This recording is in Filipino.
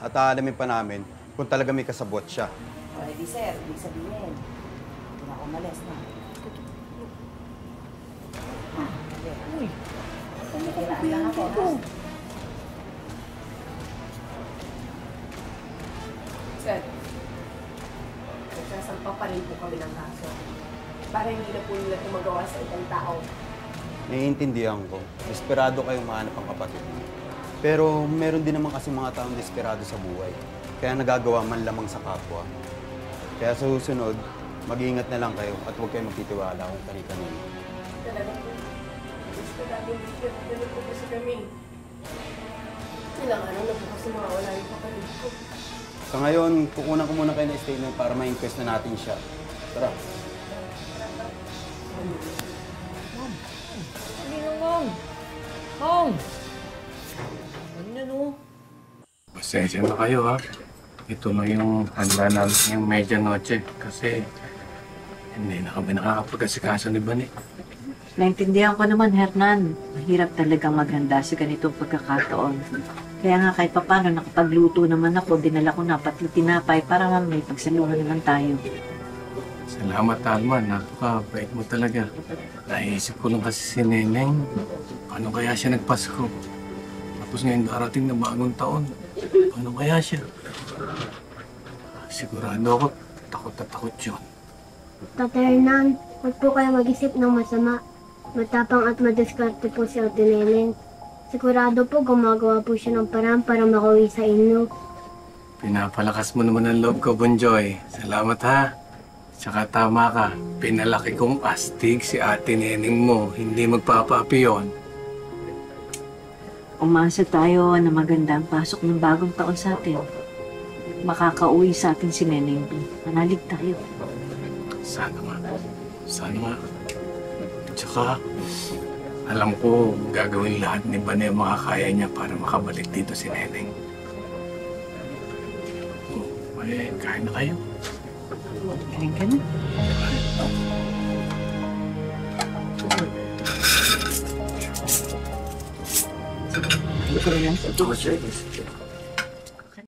At aalamin pa namin kung talaga may kasabot siya. Alrighty, sir. Ibig sabihin, hindi na ako umalis, no? Uy, ano ka Kailangan pa yan ako, dito? ha? Sir, nagsasampa pa rin po kami ng kaso. Para hindi na po nila tumagawa sa ibang tao. Naiintindihan ko. Desperado kayong mahanap ang kapatid mo. Pero meron din naman kasi mga taong desperado sa buhay. Kaya nagagawa man lamang sa kapwa. Kaya sa susunod, mag-iingat na lang kayo at huwag kayong magtitiwala kung kani-kanino. Talaga po. Gusto namin dito. Ganun po kasi kami. Ilang araw na po kasi mawawala yung kapatid ko. Sa ngayon, kukunan ko muna kayo ng statement para ma-inquest na natin siya. Tara. Hindi na, Mom. Mom! Ganyan, oh. Pasensya na kayo ha. Ito na yung handa namin yung medianoche kasi hindi na kami nakakapag-asikaso ni Bani. Naintindihan ko naman, Hernan. Mahirap talagang maghanda sa ganitong pagkakataon. Kaya nga kahit papano nakapagluto naman ako, dinala ko na pati tinapay para may pagsaluhan naman tayo. Salamat, Alma. Napaka-bait mo talaga. Naisip ko lang kasi si Neneng. Paano kaya siya nagpasko? Tapos ngayon darating na bagong taon. Paano kaya siya? Sigurado ako, takot na takot yun. Tatay Hernan, huwag po kayo mag-isip ng masama. Matapang at madiskarte po si Ate Neneng. Sigurado po gumagawa po siya ng paraan para makauwi sa inyo. Pinapalakas mo naman ang loob ko, Bonjoy. Salamat ha. Tsaka tama ka. Pinalaki kong astig si Ate Neneng mo. Hindi magpapaapi yun. Umasa tayo na maganda ang pasok ng bagong taon sa atin. Makakauwi sa atin si Neneng. Manalig tayo. Sana nga. Sana nga. Tsaka, alam ko gagawin lahat ni Bane ang makakaya niya para makabalik dito si Neneng. Oh, kain na kayo. Galing ka na. Ito ko lang.